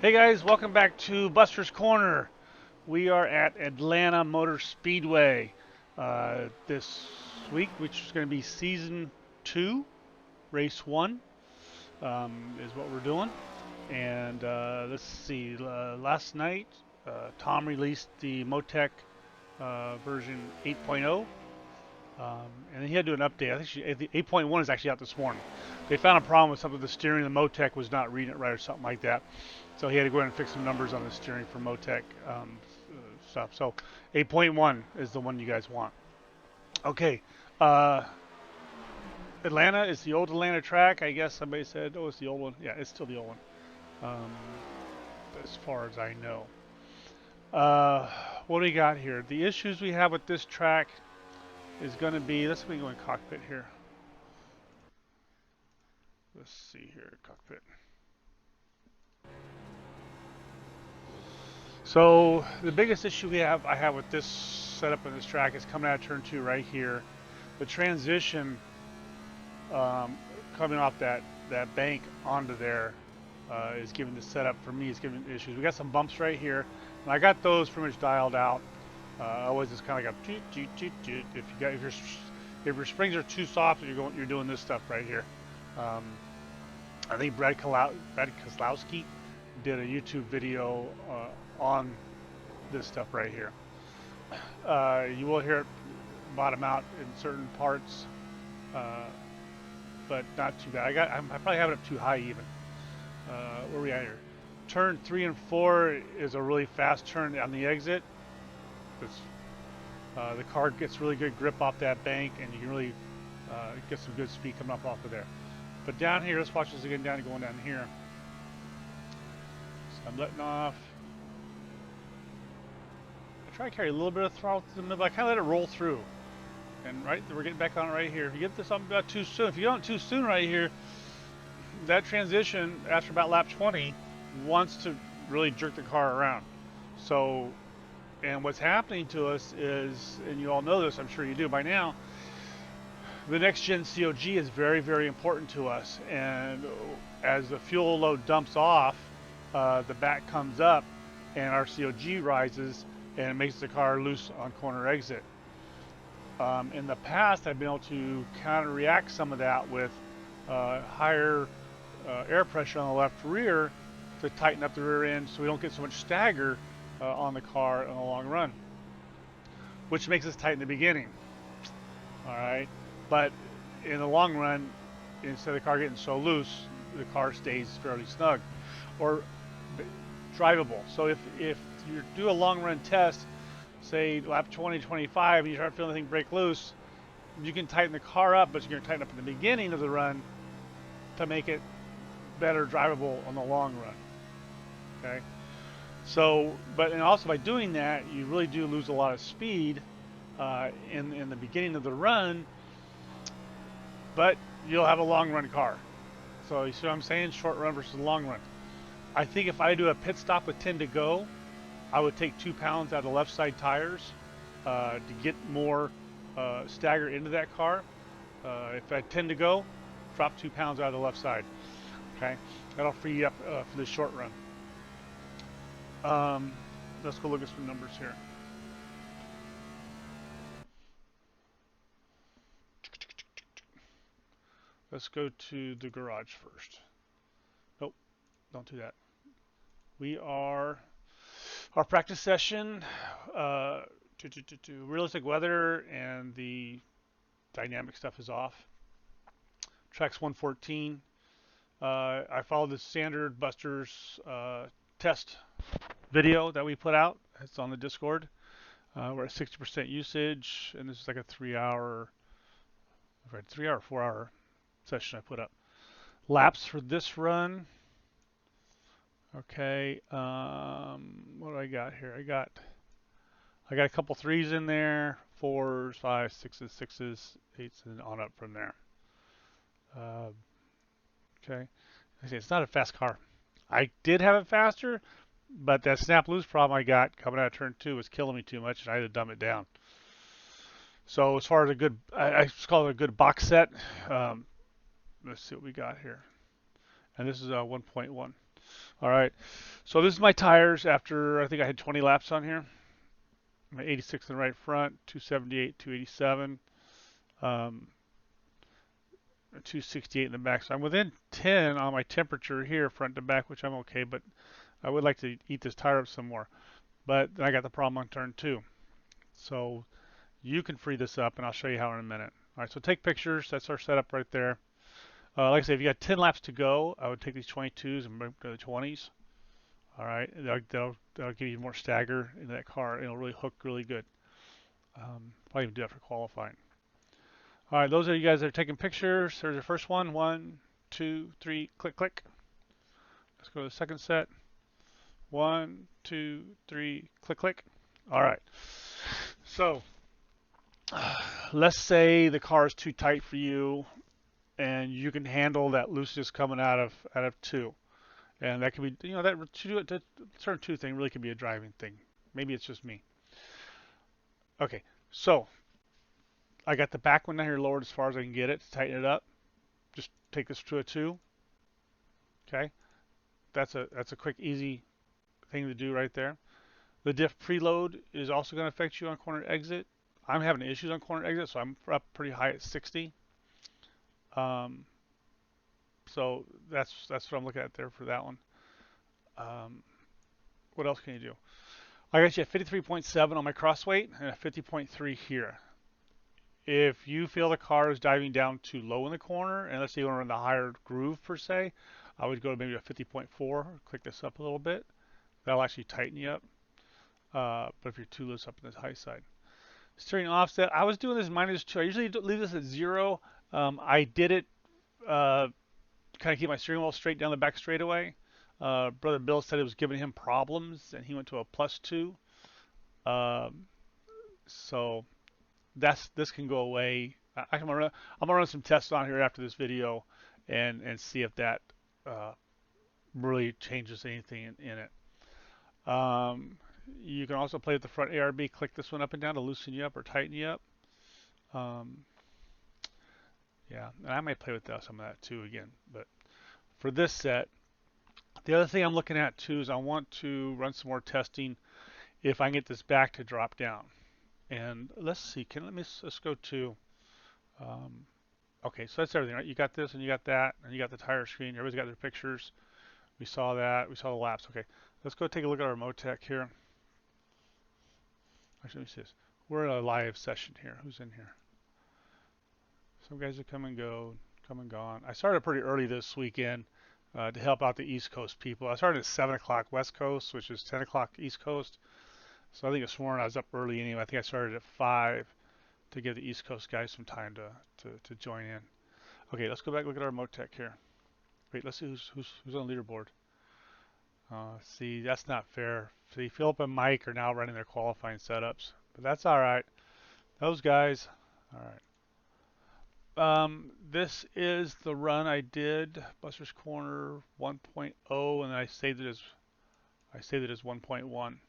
Hey guys, welcome back to Buster's Corner. We are at Atlanta Motor Speedway this week, which is going to be season 2, race 1 is what we're doing. And let's see, last night Tom released the MoTeC version 8.0. And then he had to do an update. I think the 8.1 is actually out this morning. They found a problem with something. The steering of the MoTeC was not reading it right or something like that. So he had to go ahead and fix some numbers on the steering for MoTeC stuff. So 8.1 is the one you guys want. Okay. Uh, Atlanta is the old Atlanta track. I guess somebody said, oh, it's the old one. Yeah, it's still the old one. Um, as far as I know. Uh, what do we got here? The issues we have with this track is going to be, let's go in cockpit here. Let's see here, cockpit. So the biggest issue I have with this setup in this track is coming out of turn 2 right here. The transition coming off that bank onto there is giving the setup for me is giving issues. We got some bumps right here, and I got those pretty much dialed out. Always just kind of like a toot toot toot toot. If your springs are too soft, you're doing this stuff right here. Um, I think Brad Kozlowski did a YouTube video on this stuff right here. You will hear it bottom out in certain parts, but not too bad. I probably have it up too high even. Where are we at here? Turn 3 and 4 is a really fast turn on the exit. The car gets really good grip off that bank, and you can really get some good speed coming up off of there. But down here, let's watch this again. Going down here. So I'm letting off. I try to carry a little bit of throttle to the middle, but I kind of let it roll through. And right, we're getting back on it right here. If you get this up about too soon, if you don't too soon right here, that transition after about lap 20 wants to really jerk the car around. So, and what's happening to us is, and you all know this, I'm sure you do by now, the next gen COG is very, very important to us. And as the fuel load dumps off, the back comes up and our COG rises and it makes the car loose on corner exit. In the past, I've been able to counter react some of that with higher air pressure on the left rear to tighten up the rear end so we don't get so much stagger on the car in the long run, which makes us tight in the beginning. All right, but in the long run, instead of the car getting so loose, the car stays fairly snug or drivable. So if you do a long run test, say lap 20, 25, and you start feeling the thing break loose, you can tighten the car up, but you're going to tighten up in the beginning of the run to make it better drivable on the long run. Okay. So, and also by doing that, you really do lose a lot of speed in the beginning of the run, but you'll have a long run car. So you see what I'm saying? Short run versus long run. I think if I do a pit stop with 10 to go, I would take 2 pounds out of the left side tires to get more stagger into that car. If I had 10 to go, drop 2 pounds out of the left side. Okay, that'll free you up for the short run. Let's go look at some numbers here. Let's go to the garage first. Nope, don't do that. We are our practice session, realistic weather, and the dynamic stuff is off. Track's 114. I followed the standard Buster's test video that we put out. It's on the Discord. We're at 60% usage, and this is like a 3-hour, 4-hour session I put up. Laps for this run. Okay, what do I got here? I got a couple threes in there, 4s, 5s, 6s, 6s, 8s, and on up from there. Okay, I say it's not a fast car. I did have it faster, but that snap loose problem I got coming out of turn 2 was killing me too much, and I had to dumb it down. So as far as a good, I just call it a good box set. Let's see what we got here, and this is 1.1. All right, So this is my tires after I think I had 20 laps on here. My 86 in the right front, 278, 287, 268 in the back. So I'm within 10 on my temperature here, front to back, which I'm okay, but I would like to eat this tire up some more. But then I got the problem on turn 2. So you can free this up, and I'll show you how in a minute. All right, so take pictures. That's our setup right there. Like I say, if you got 10 laps to go, I would take these 22s and bring them to the 20s. All right, that'll give you more stagger in that car. It'll really hook really good. Probably even do that for qualifying. All right, those are you guys that are taking pictures. There's the first one. 1, 2, 3, click, click. Let's go to the second set. 1, 2, 3, click, click. All right. So let's say the car is too tight for you, and you can handle that looseness coming out of 2. And that can be, that turn 2 thing really can be a driving thing. Maybe it's just me. Okay, so I got the back one down here lowered as far as I can get it to tighten it up. Just take this to a 2. Okay, that's a quick, easy thing to do right there. The diff preload is also going to affect you on corner exit. I'm having issues on corner exit, so I'm up pretty high at 60. So that's what I'm looking at there for that one. What else can you do? I got you at 53.7 on my cross weight and a 50.3 here. If you feel the car is diving down too low in the corner, and let's say you want to run the higher groove per se, I would go to maybe a 50.4, click this up a little bit. That'll actually tighten you up. But if you're too loose up in the high side. Steering offset, I was doing this -2. I usually leave this at 0. I did it kind of keep my steering wheel straight down the back straightaway. Brother Bill said it was giving him problems, and he went to a +2. So this can go away. I'm gonna run some tests on here after this video, and see if that really changes anything in it. You can also play with the front ARB. Click this one up and down to loosen you up or tighten you up. Yeah, and I might play with some of that too again. But for this set, the other thing I'm looking at too is I want to run some more testing if I can get this back to drop down. And let's see, let's go to, okay, so that's everything, right? You got this and you got that, and you got the tire screen. Everybody's got their pictures. We saw that. We saw the laps. Okay, let's go take a look at our MoTeC here. Actually, let me see this. We're in a live session here. Who's in here? Some guys have come and gone. I started pretty early this weekend to help out the East Coast people. I started at 7 o'clock West Coast, which is 10 o'clock East Coast. So I think this morning I was up early anyway. I think I started at 5 to give the East Coast guys some time to join in. Okay, let's go back and look at our MoTeC here. Wait, let's see who's on the leaderboard. See, that's not fair. See, Philip and Mike are now running their qualifying setups, but that's all right. Those guys, all right. This is the run I did, Buster's Corner 1.0, and I saved it as 1.1.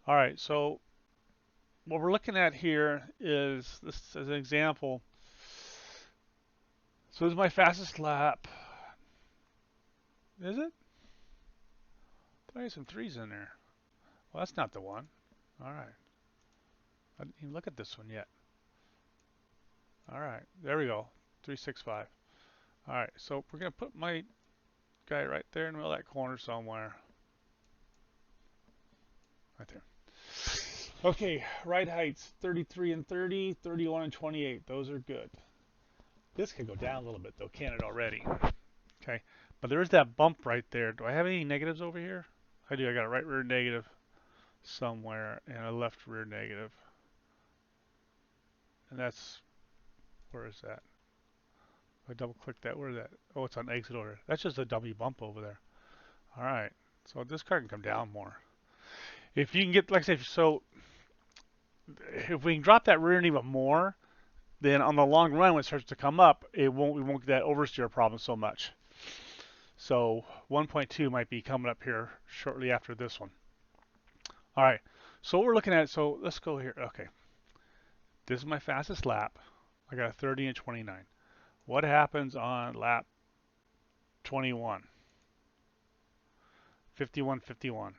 All right, so what we're looking at here is this as an example. So this is my fastest lap. Is it? I had some 3s in there. Well, that's not the one. All right. I didn't even look at this one yet. All right, there we go. 365. All right, so we're gonna put my guy right there in the middle of that corner somewhere. Right there. Okay, ride heights 33 and 30, 31 and 28. Those are good. This could go down a little bit though, can it already? Okay, but there is that bump right there. Do I have any negatives over here? I do. I got a right rear negative somewhere and a left rear negative. And that's, where is that? If I double click that, where is that? Oh, it's on exit order. That's just a dummy bump over there. All right, so this car can come down more. If you can get, like I say, so if we can drop that rear end even more, then on the long run when it starts to come up, we won't get that oversteer problem so much. So 1.2 might be coming up here shortly after this one. All right, so what we're looking at, so let's go here. Okay, this is my fastest lap. I got a 30 and 29. What happens on lap 21? 51, 51.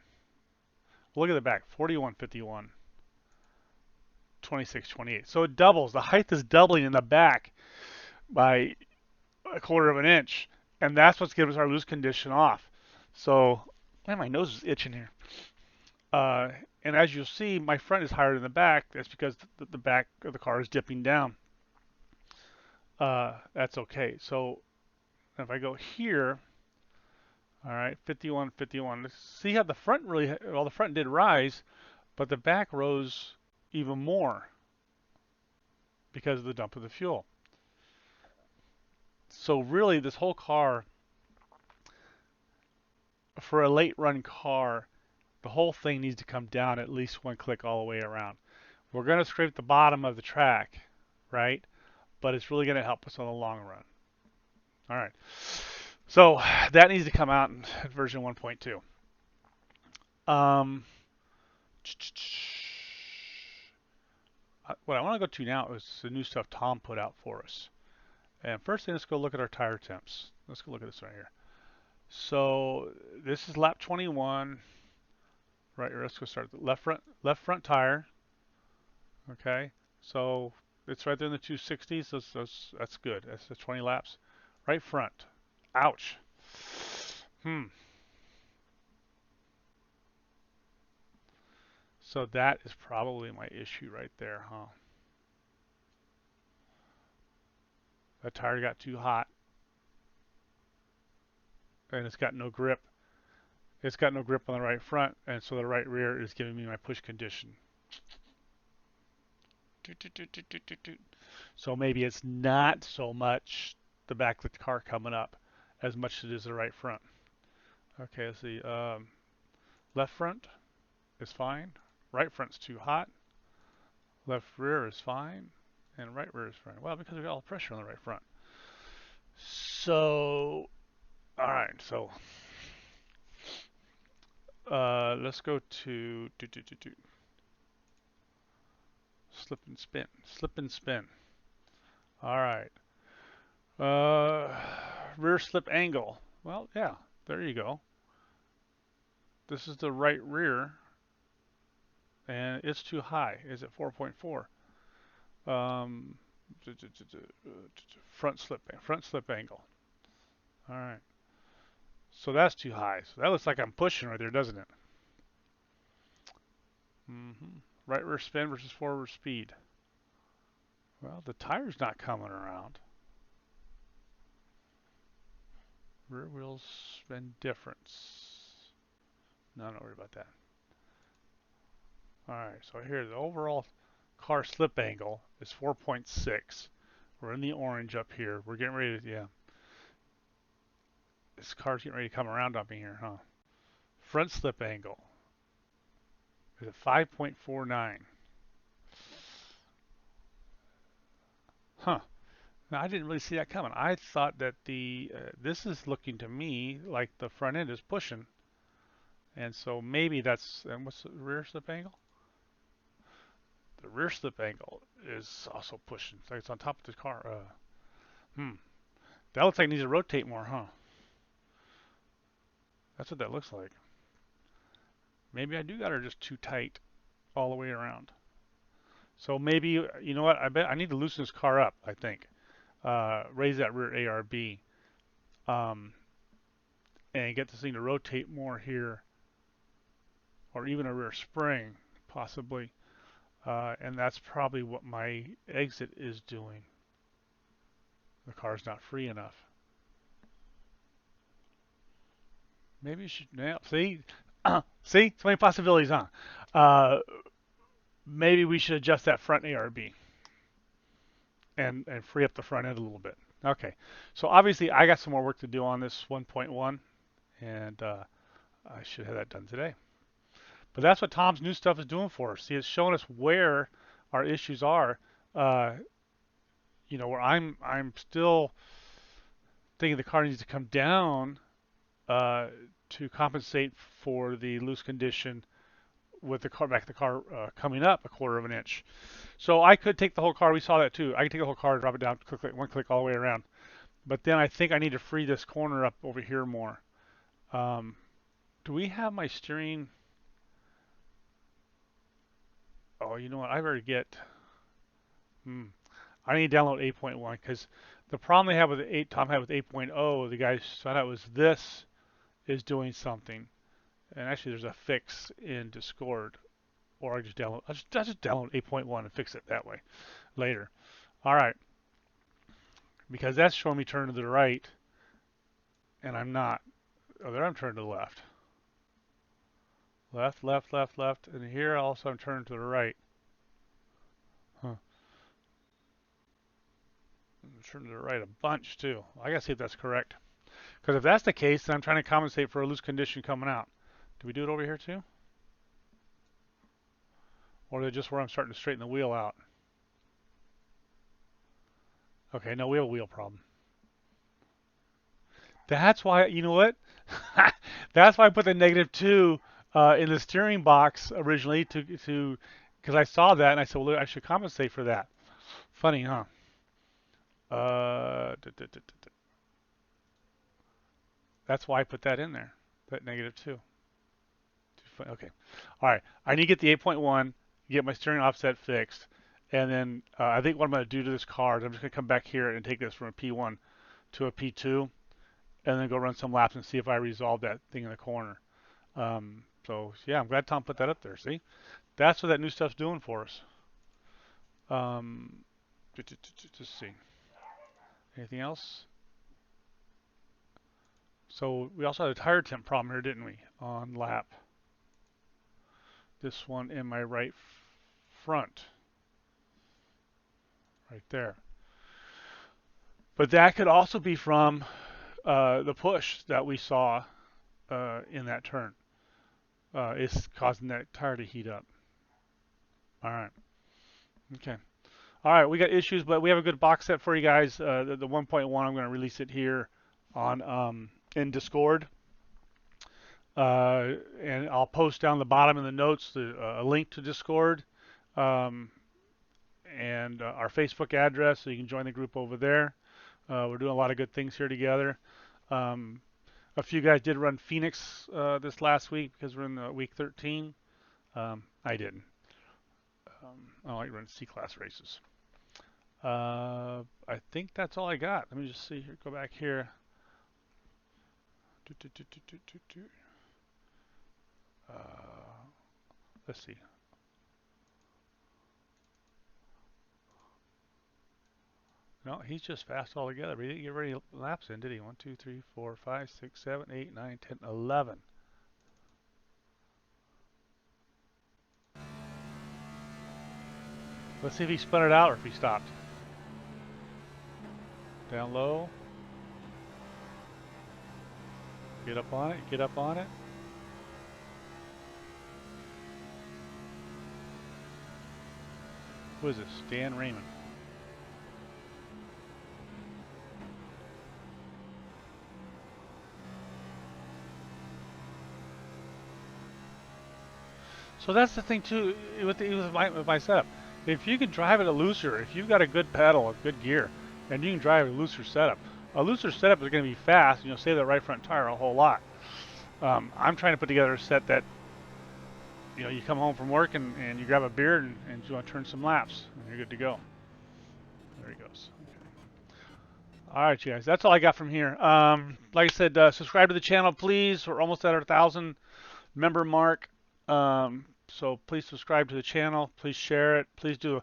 Look at the back, 41, 51, 26, 28. So it doubles. The height is doubling in the back by a quarter of an inch, and that's what's giving us our loose condition off. So, man, my nose is itching here. Uh, and as you'll see, my front is higher than the back. That's because the back of the car is dipping down. That's okay. So if I go here, all right, 51, 51. Let's see how the front really, well, the front did rise, but the back rose even more because of the dump of the fuel. So really, this whole car, for a late run car, the whole thing needs to come down at least one click all the way around. We're going to scrape the bottom of the track, right? But it's really going to help us on the long run. All right. So that needs to come out in version 1.2. What I want to go to now is the new stuff Tom put out for us. And first thing, let's go look at our tire temps. Let's go look at this right here. So this is lap 21. Right here, let's go start the left front tire. Okay, so it's right there in the 260s. That's good. That's the 20 laps. Right front. Ouch. So that is probably my issue right there, huh? That tire got too hot, and it's got no grip. It's got no grip on the right front, and so the right rear is giving me my push condition. So maybe it's not so much the back of the car coming up as much as it is the right front. Okay, let's see. Left front is fine. Right front's too hot. Left rear is fine. And right rear is fine. Well, because we got all the pressure on the right front. So, all right. So, let's go to slip and spin. Slip and spin. All right. Rear slip angle. Well, yeah. There you go. This is the right rear, and it's too high. Is it 4.4? Front slip angle. All right. So that's too high. So that looks like I'm pushing right there, doesn't it? Right rear spin versus forward speed. Well, the tire's not coming around. Rear wheels spin difference. No, don't worry about that. All right, so here the overall car slip angle is 4.6. We're in the orange up here. We're getting ready to, yeah. This car's getting ready to come around on me here, huh? Front slip angle is at 5.49. Huh. Now, I didn't really see that coming. I thought that this is looking to me like the front end is pushing. And so maybe that's, and what's the rear slip angle? The rear slip angle is also pushing. It's like it's on top of the car. That looks like it needs to rotate more, huh? That's what that looks like. Maybe I do got her just too tight all the way around. So maybe, you know what? I bet I need to loosen this car up, I think. Raise that rear ARB. And get this thing to rotate more here. Or even a rear spring, possibly. And that's probably what my exit is doing. The car's not free enough. Maybe you should, yeah, see? See? So many possibilities, huh? Maybe we should adjust that front ARB and free up the front end a little bit. Okay, so obviously I got some more work to do on this 1.1, and I should have that done today. But that's what Tom's new stuff is doing for us. See, it's showing us where our issues are. You know, where I'm still thinking the car needs to come down to compensate for the loose condition with the car coming up a quarter of an inch. So I could take the whole car. We saw that too. I could take the whole car, drop it down, one click all the way around. But then I think I need to free this corner up over here more to Do we have my steering? Oh, you know what? I better get. Hmm. I need to download 8.1 because the problem they have with 8, Tom had with 8.0, the guys thought out was this is doing something, and actually there's a fix in Discord, or I'll just download 8.1 and fix it that way later. All right, because that's showing me turn to the right, and I'm not. Oh, there I'm turning to the left. Left, left, left, left, and here also I'm turning to the right. Huh. I'm turning to the right a bunch too. I gotta see if that's correct. Because if that's the case, then I'm trying to compensate for a loose condition coming out. Do we do it over here too? Or is it just where I'm starting to straighten the wheel out? Okay, no, we have a wheel problem. That's why, you know what? That's why I put the -2 in the steering box originally because I saw that and I said, well, I should compensate for that. Funny, huh? Uh, that's why I put that in there, that -2. Okay. All right. I need to get the 8.1, get my steering offset fixed, and then I think what I'm going to do to this car is I'm just going to come back here and take this from a P1 to a P2, and then go run some laps and see if I resolve that thing in the corner. So yeah, I'm glad Tom put that up there. See, that's what that new stuff's doing for us. Um, just see. Anything else? So we also had a tire temp problem here, didn't we? On lap. This one in my right front, right there. But that could also be from the push that we saw in that turn. Is causing that tire to heat up. All right. Okay. All right. We got issues, but we have a good box set for you guys. The 1.1, I'm going to release it here on in Discord. And I'll post down the bottom in the notes a link to Discord um, and our Facebook address so you can join the group over there. We're doing a lot of good things here together. Um, a few guys did run Phoenix this last week because we're in the week 13. I didn't. I like running C-class races. I think that's all I got. Let me just see here. Go back here. Let's see. No, he's just fast altogether. But he didn't get very laps in, did he? 1, 2, 3, 4, 5, 6, 7, 8, 9, 10, 11. Let's see if he spun it out or if he stopped. Down low. Get up on it. Get up on it. Who is this? Dan Raymond. So that's the thing too with my setup. If you can drive it a looser, if you've got a good pedal, a good gear, and you can drive a looser setup is going to be fast, and you'll save that right front tire a whole lot. I'm trying to put together a set that, you come home from work and you grab a beer and you want to turn some laps, and you're good to go. There he goes. Okay. All right, you guys. That's all I got from here. Like I said, subscribe to the channel, please. We're almost at our 1,000 member mark. So please subscribe to the channel. Please share it. Please do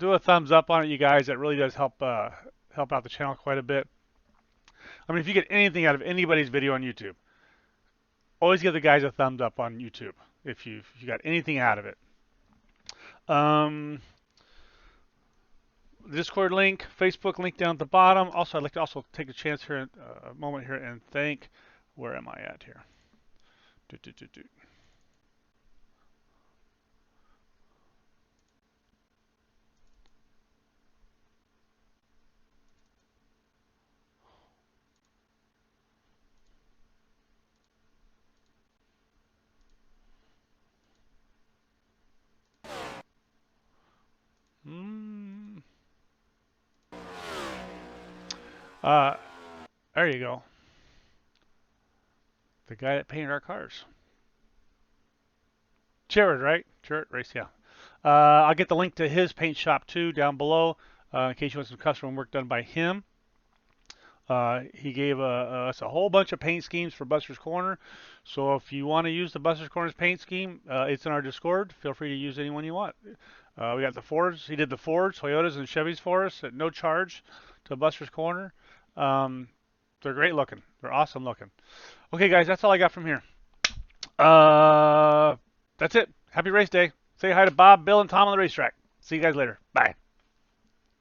a thumbs up on it, you guys. That really does help out the channel quite a bit. I mean, if you get anything out of anybody's video on YouTube, always give the guys a thumbs up on YouTube if you got anything out of it. Discord link, Facebook link down at the bottom. Also, I'd like to also take a chance here, a moment here, and thank. Where am I at here? Uh, there you go. The guy that painted our cars. Jared, right? Jared Race, yeah. I'll get the link to his paint shop too down below in case you want some custom work done by him. He gave us a whole bunch of paint schemes for Buster's Corner. So if you want to use the Buster's Corner's paint scheme, it's in our Discord. Feel free to use any one you want. We got the Fords. He did the Fords, Toyotas, and Chevys for us at no charge to Buster's Corner. Um, they're great looking. They're awesome looking. Okay, guys, that's all I got from here. That's it. Happy race day. Say hi to Bob, Bill, and Tom on the racetrack. See you guys later. Bye.